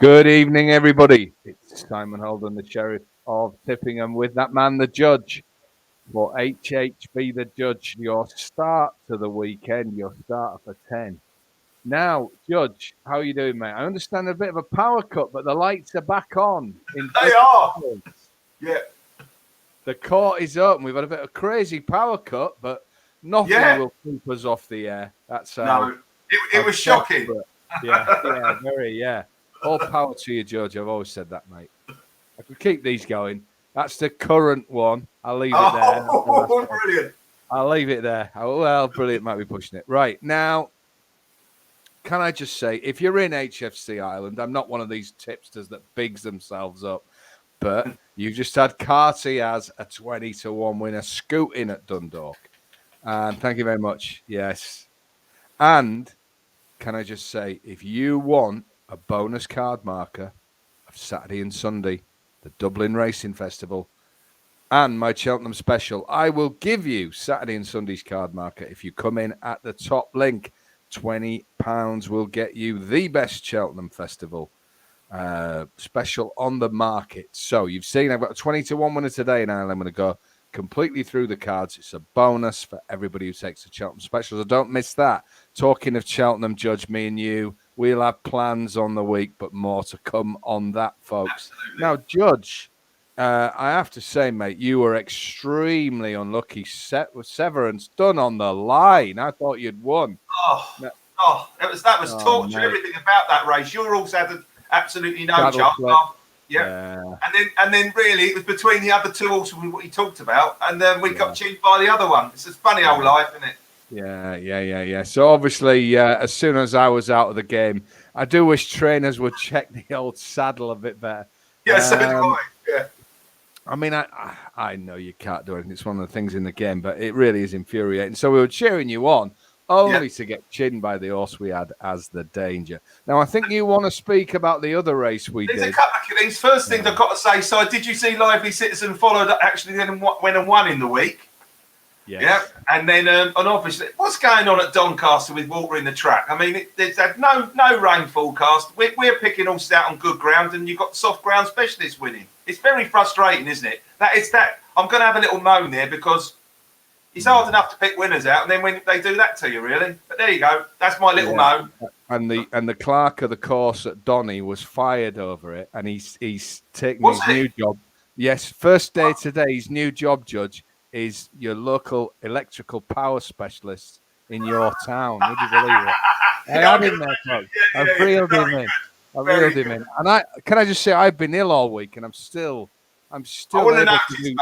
Good evening, everybody. It's Simon Holden, the Sheriff of Tippingham, with that man, the Judge, for HHB, the Judge, your start to the weekend, your starter for 10. Now, Judge, how are you doing, mate? I understand a bit of a power cut, but the lights are back on. They are. Yeah. The court is open. We've had a bit of crazy power cut, but nothing will keep us off the air. That's how. No, it was shocking. Yeah, very, yeah. All power to you, George. I've always said that, mate. I could keep these going. That's the current one. I'll leave it there. Oh, brilliant. I'll leave it there. Well, brilliant. Might be pushing it. Right. Now, can I just say, if you're in HFC Ireland, I'm not one of these tipsters that bigs themselves up, but you just had Carty as a 20-1 winner scooting at Dundalk. And thank you very much. Yes. And can I just say, if you want a bonus card marker of Saturday and Sunday, the Dublin Racing Festival, and my Cheltenham special, I will give you Saturday and Sunday's card marker if you come in at the top link. £20 will get you the best Cheltenham Festival special on the market. So you've seen I've got a 20-1 winner today, and I'm going to go completely through the cards. It's a bonus for everybody who takes the Cheltenham special, so don't miss that. Talking of Cheltenham, Judge, me and you, we'll have plans on the week, but more to come on that, folks. Absolutely. Now, Judge, I have to say, mate, you were extremely unlucky. Severance done on the line. I thought you'd won. That was torture. Mate. Everything about that race. You also had absolutely no chance. Yeah. And then really it was between the other two horses with what you talked about, and then we got cheated by the other one. It's a funny old life, isn't it? Yeah. So obviously, as soon as I was out of the game, I do wish trainers would check the old saddle a bit better. Yeah, so do I. Yeah. I mean, I know you can't do anything. It's one of the things in the game, but it really is infuriating. So we were cheering you on, only to get chinned by the horse we had as the danger. Now, I think you want to speak about the other race we did. There's a couple of things. First thing I've got to say, so did you see Lively Citizen followed actually then went and won in the week? Yes. Yeah. And then, and obviously, what's going on at Doncaster with water in the track? I mean, there's had no rain forecast. We're picking horses out on good ground, and you've got soft ground specialists winning. It's very frustrating, isn't it? I'm going to have a little moan there because it's hard enough to pick winners out, and then when they do that to you, really. But there you go. That's my little moan. And the clerk of the course at Donny was fired over it, and he's taking his new job. Yes, first day today, his new job, Judge, is your local electrical power specialist in your town. Would you believe it? I had him there, folks. I've reeled him in. And can I just say I've been ill all week, and I'm still I wouldn't have noticed,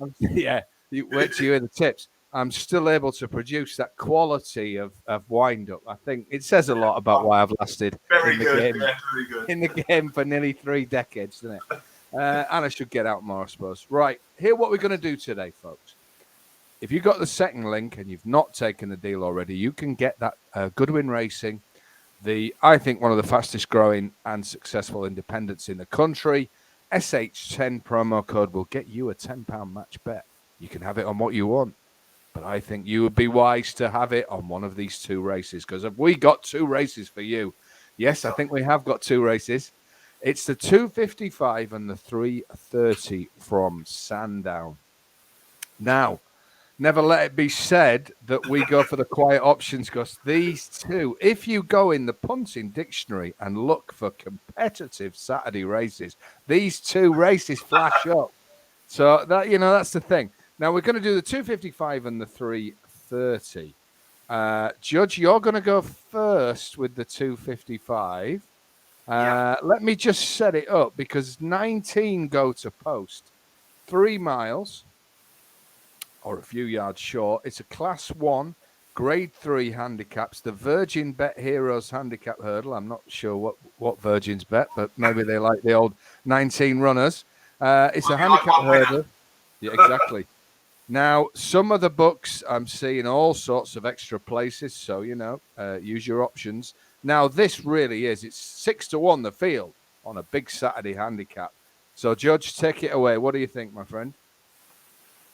mate. Yeah. You wait till you hear the tips. I'm still able to produce that quality of wind up. I think it says a lot about why I've lasted very good in the game for nearly 3 decades, doesn't it? And I should get out more, I suppose. Right, here what we're going to do today, folks. If you've got the second link and you've not taken the deal already, you can get that Goodwin Racing, I think one of the fastest growing and successful independents in the country. SH10 promo code will get you a £10 match bet. You can have it on what you want, but I think you would be wise to have it on one of these 2 races, because have we got 2 races for you? Yes, I think we have got 2 races. It's the 255 and the 330 from Sandown. Now, never let it be said that we go for the quiet options, because these 2, if you go in the punting dictionary and look for competitive Saturday races, these 2 races flash up. So that's the thing. Now we're going to do the 255 and the 330. Judge, you're going to go first with the 255. Let me just set it up, because 19 go to post 3 miles or a few yards short. It's a Class 1, Grade 3 handicaps. The Virgin Bet Heroes handicap hurdle. I'm not sure what Virgin's bet, but maybe they like the old 19 runners. It's a handicap hurdle. Yeah, exactly. Now, some of the books, I'm seeing all sorts of extra places, so, use your options. Now, this really is, it's 6-1 the field on a big Saturday handicap. So, Judge, take it away. What do you think, my friend?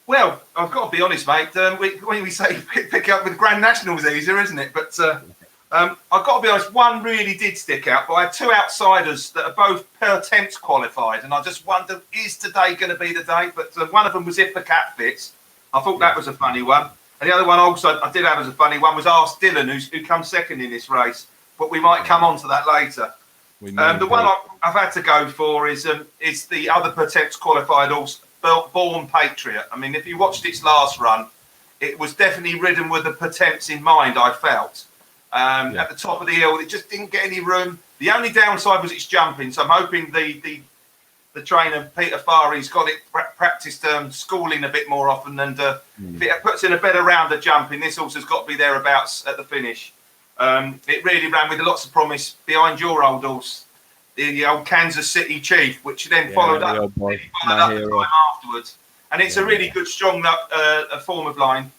Well, I've got to be honest, mate. When we say pick up with Grand Nationals easier, isn't it? But I've got to be honest, one really did stick out, but I had two outsiders that are both per temps qualified, and I just wondered, is today going to be the day? But one of them was If the Cat Fits. I thought that was a funny one. And the other one also I did have as a funny one was Ask Dylan, who comes second in this race. But we might come on to that later. The one I've had to go for is the other per temps qualified horse, Born Patriot. I mean, if you watched its last run, it was definitely ridden with the per temps in mind, I felt. At the top of the hill, it just didn't get any room. The only downside was its jumping, so I'm hoping the trainer Peter Farley's got it practiced schooling a bit more often, and if it puts in a better round of jumping, this horse has got to be thereabouts at the finish. It really ran with lots of promise behind your old horse, the old Kansas City Chief, which then followed up the time afterwards. And it's a really good, strong form of line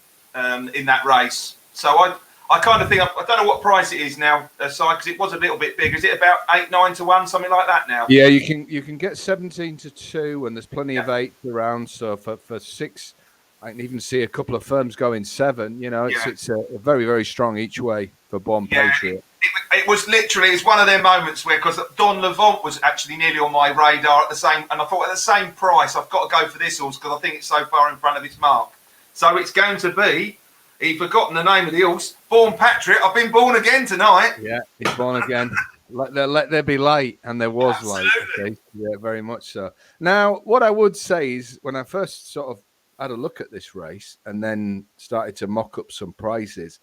in that race. So I kind of think, I don't know what price it is now, because it was a little bit big. Is it about 8-9 to 1, something like that now? Yeah, you can get 17 to 2, and there's plenty of 8 around. So for 6, I can even see a couple of firms going 7. You know, it's a very, very strong each way for Born Patriot. It was literally, it's one of their moments where, because Don Levant was actually nearly on my radar at the same, and I thought at the same price, I've got to go for this horse because I think it's so far in front of its mark. So it's going to be, he'd forgotten the name of the horse, Born Patriot. I've been born again tonight. Yeah, he's born again. Let there be light, and there was light. Okay? Yeah, very much so. Now, what I would say is, when I first sort of had a look at this race and then started to mock up some prices,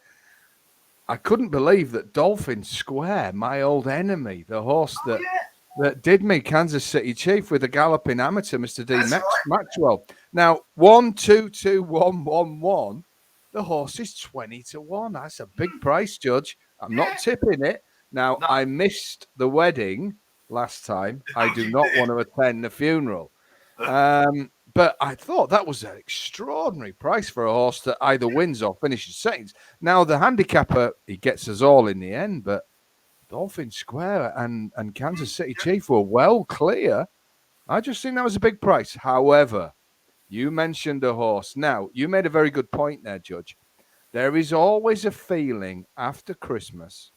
I couldn't believe that Dolphin Square, my old enemy, the horse that did me, Kansas City Chief, with a galloping amateur, Mr. D. Maxwell. Now, 1, 2, 2, 1, 1, 1. The horse is 20 to 1. That's a big price, Judge. I'm not tipping it. Now, I missed the wedding last time. I do not want to attend the funeral. But I thought that was an extraordinary price for a horse that either wins or finishes second. Now, the handicapper, he gets us all in the end, but Dolphin Square and Kansas City Chief were well clear. I just think that was a big price. However, you mentioned a horse. Now, you made a very good point there, Judge. There is always a feeling after Christmas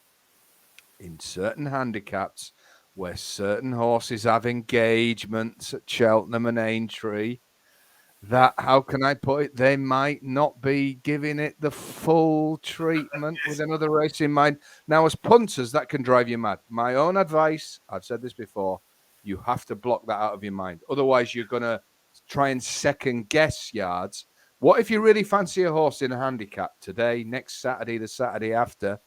in certain handicaps where certain horses have engagements at Cheltenham and Aintree that, how can I put it, they might not be giving it the full treatment with another race in mind. Now, as punters, that can drive you mad. My own advice, I've said this before, you have to block that out of your mind. Otherwise, you're going to try and second guess yards. What if you really fancy a horse in a handicap today, next Saturday, the Saturday after,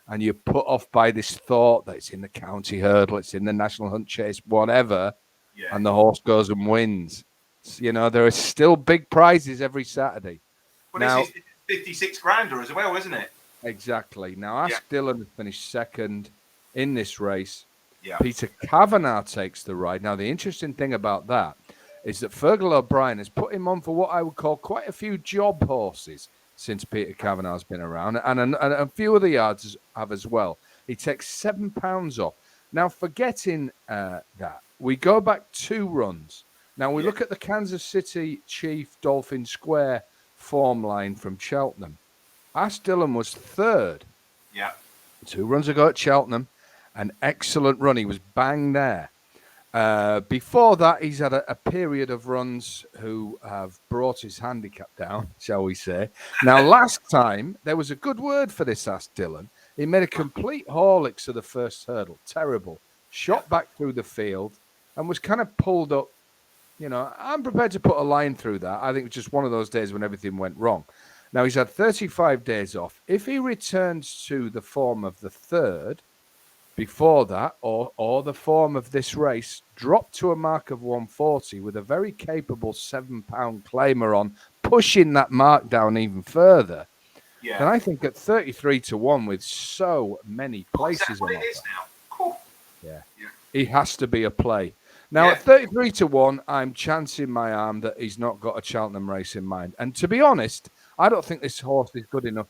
and you're put off by this thought that it's in the county hurdle, it's in the national hunt chase, whatever, and the horse goes and wins? You know, there are still big prizes every Saturday. Well, now, this is 56 grander as well, isn't it? Exactly. Now, Ask Dylan has finished second in this race. Yeah. Peter Kavanagh takes the ride. Now, the interesting thing about that is that Fergal O'Brien has put him on for what I would call quite a few job horses since Peter Kavanagh's been around, and a few other yards have as well. He takes £7 off. Now, forgetting that, we go back 2 runs. Now, we look at the Kansas City Chief Dolphin Square form line from Cheltenham. Ask Dylan was 3rd. Yeah. 2 runs ago at Cheltenham. An excellent run. He was bang there. Before that, he's had a period of runs who have brought his handicap down, shall we say. Now, last time, there was a good word for this Ask Dylan. He made a complete Horlicks of the first hurdle. Terrible. Shot back through the field and was kind of pulled up. You know, I'm prepared to put a line through that. I think it's just one of those days when everything went wrong. Now, he's had 35 days off. If he returns to the form of the 3rd, before that, or the form of this race, dropped to a mark of 140 with a very capable £7 claimer on, pushing that mark down even further. Yeah. And I think at 33 to 1 with so many places on it is now. Cool. Yeah. He has to be a play. Now, at 33 to 1, I'm chancing my arm that he's not got a Cheltenham race in mind. And to be honest, I don't think this horse is good enough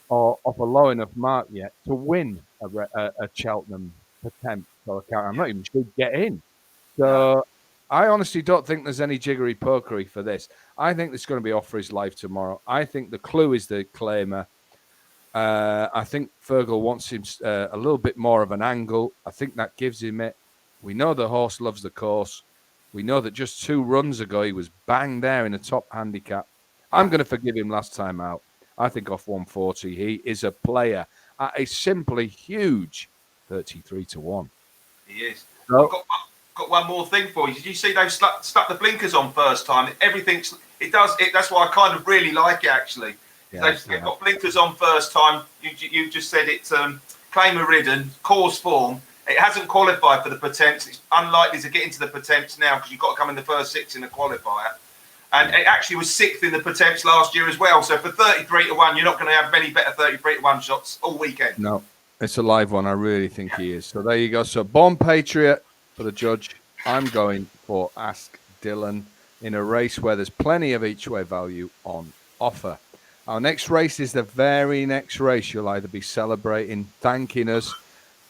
or off a low enough mark yet to win a Cheltenham attempt. I'm not even sure he'd get in. So I honestly don't think there's any jiggery pokery for this. I think this is going to be off for his life tomorrow. I think the clue is the claimer. I think Fergal wants him a little bit more of an angle. I think that gives him it. We know the horse loves the course. We know that just 2 runs ago, he was bang there in the top handicap. I'm going to forgive him last time out. I think off 140, he is a player at a simply huge 33-1. He is. So, I've got one more thing for you. Did you see they stuck the blinkers on first time? Everything's it does it. That's why I kind of really like it actually. They've got blinkers on first time. You just said it's claimer ridden, course form. It hasn't qualified for the Potence. It's unlikely to get into the Potence now because you've got to come in the first 6 in the qualifier. And it actually was 6th in the Potence last year as well. So for 33-1, you're not going to have many better 33-1 shots all weekend. No, it's a live one. I really think he is. So there you go. So Born Patriot for the judge. I'm going for Ask Dylan in a race where there's plenty of each way value on offer. Our next race is the very next race. You'll either be celebrating, thanking us,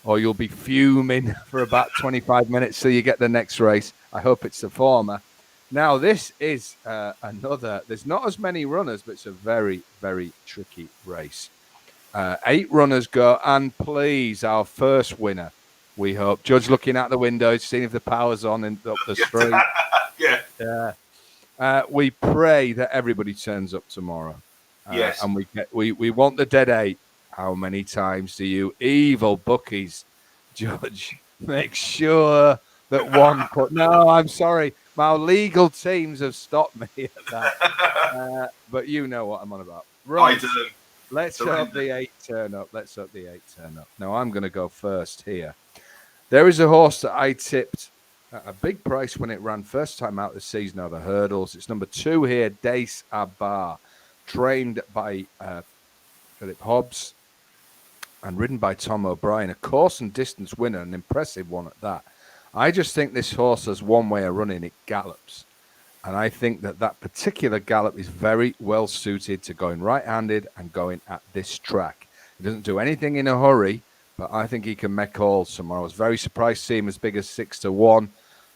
or you'll be fuming for about 25 minutes till you get the next race. I hope it's the former. Now, this is another, there's not as many runners, but it's a very, very tricky race. 8 runners go, and please, our first winner, we hope. Judge looking out the window, seeing if the power's on and up the street. Yeah. We pray that everybody turns up tomorrow. Yes. And we want the dead 8. How many times do you evil bookies, Judge, make sure that one put... No, I'm sorry. My legal teams have stopped me at that. But you know what I'm on about. Right. I do. Let's hope the 8 turn up. Let's hope the 8 turn up. Now, I'm going to go first here. There is a horse that I tipped at a big price when it ran first time out this season over hurdles. It's number 2 here, Dace Abar, trained by Philip Hobbs and ridden by Tom O'Brien, a course and distance winner, an impressive one at that. I just think this horse has one way of running. It gallops. And I think that that particular gallop is very well suited to going right-handed and going at this track. He doesn't do anything in a hurry, but I think he can make all tomorrow. I was very surprised to see him as big as 6-1.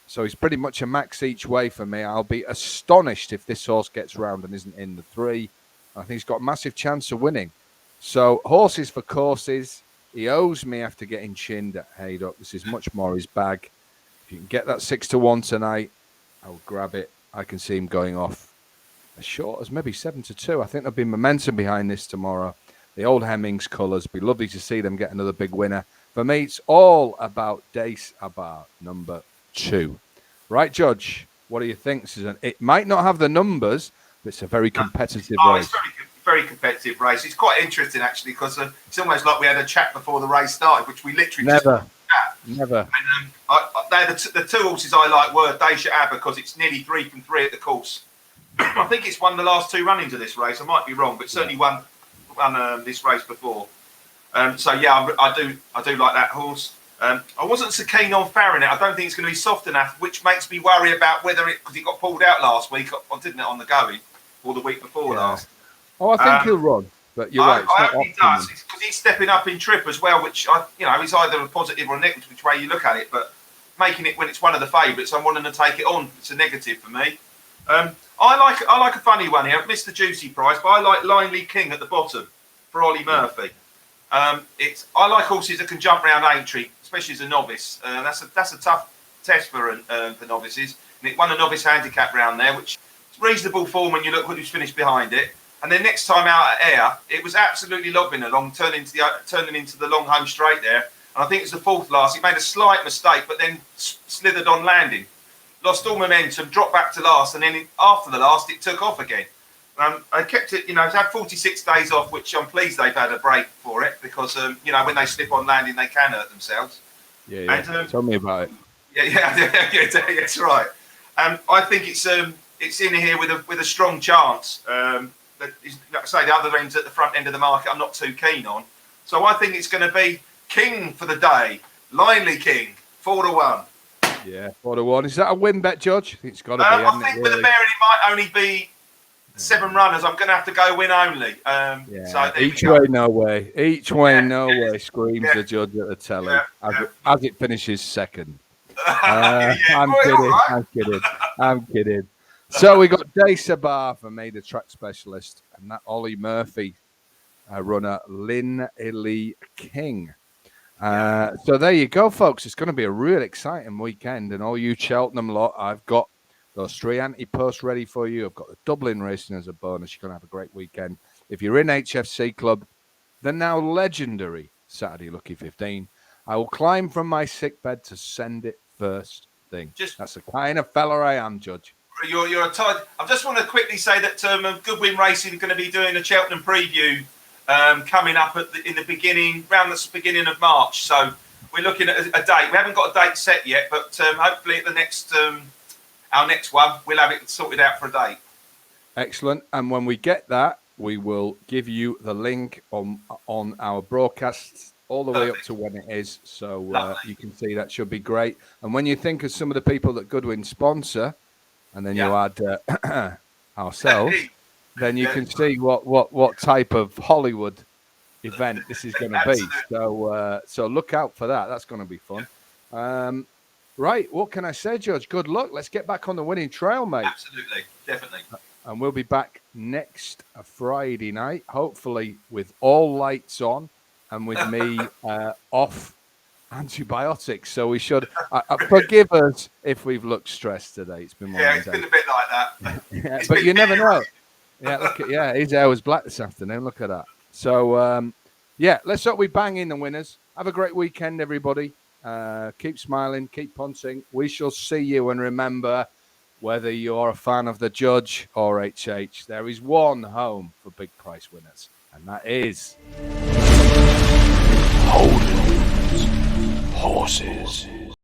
So he's pretty much a max each way for me. I'll be astonished if this horse gets round and isn't in the 3. I think he's got a massive chance of winning. So horses for courses. He owes me after getting chinned at Haydock. This is much more his bag. If you can get that 6-1 tonight, I'll grab it. I can see him going off as short as maybe 7-2. I think there'll be momentum behind this tomorrow. The old Hemmings colours. Be lovely to see them get another big winner. For me, it's all about Dace Abar, number 2. Right, Judge? What do you think? It might not have the numbers, but it's a very competitive race. It's very competitive race. It's quite interesting, actually, because it's almost like we had a chat before the race started, which we literally Never. And the 2 horses I like were Dacia Abba because it's nearly 3 from 3 at the course. I think it's won the last 2 run-ins of this race. I might be wrong, but certainly won this race before. So yeah, I do like that horse. I wasn't so keen on Farron. I don't think it's going to be soft enough, which makes me worry about whether because it got pulled out last week, or didn't it, on the going, or the week before last. Oh, I think he'll run. But you're right. I hope he does, because he's stepping up in trip as well, which is either a positive or a negative, which way you look at it. But making it when it's one of the favourites, I'm wanting to take it on. It's a negative for me. I like a funny one here. I've missed the juicy price, but I like Linely King at the bottom for Ollie Murphy. I like horses that can jump round Aintree, especially as a novice. That's a tough test for the novices. And it won a novice handicap round there, which is reasonable form when you look who's finished behind it. And then next time out at Ayr, it was absolutely lobbing along, turning into the long home straight there. And I think it's the 4th last. He made a slight mistake, but then slithered on landing. Lost all momentum, dropped back to last, and then after the last, it took off again. I kept it, it's had 46 days off, which I'm pleased they've had a break for it, because, when they slip on landing, they can hurt themselves. Yeah. And, tell me about it. Yeah, that's right. I think it's in here with a strong chance. Like I say, the other ends at the front end of the market, I'm not too keen on. So I think it's going to be King for the day. Linely King, 4-1. Yeah, 4-1. Is that a win bet, Judge? I think it's got to be. I think with the bearing, it might only be 7 runners. I'm going to have to go win only. So each way, no way. Each way, no way. Screams the judge at the telly as it finishes second. I'm kidding. So we got Dace Abar for me, the track specialist, and that Ollie Murphy runner Lynn Illy King. So there you go, folks. It's going to be a real exciting weekend. And all you Cheltenham lot, I've got those 3 anti-posts ready for you. I've got the Dublin racing as a bonus. You're going to have a great weekend. If you're in HFC Club, the now legendary Saturday Lucky 15, I will climb from my sickbed to send it first thing. That's the kind of fella I am, Judge. You're a tight. I just want to quickly say that Goodwin Racing are going to be doing a Cheltenham preview coming up in the beginning of March. So we're looking at a date. We haven't got a date set yet, but hopefully at the next our next one, we'll have it sorted out for a date. Excellent. And when we get that, we will give you the link on our broadcasts all the way up to when it is. So you can see that should be great. And when you think of some of the people that Goodwin sponsor, and then you add ourselves, then you can see what type of Hollywood event this is going to be. So look out for that. That's going to be fun. Right. What can I say, Judge? Good luck. Let's get back on the winning trail, mate. Absolutely. Definitely. And we'll be back next Friday night, hopefully with all lights on and with me off antibiotics. So we should forgive us if we've looked stressed today. It's been it's been a bit like that. But you never know. Yeah, his hair was black this afternoon. Look at that. So let's hope we bang in the winners. Have a great weekend, everybody. Keep smiling, keep punting. We shall see you, and remember, whether you're a fan of the Judge or HH, there is one home for big prize winners, and that is HOLDENS. Horses.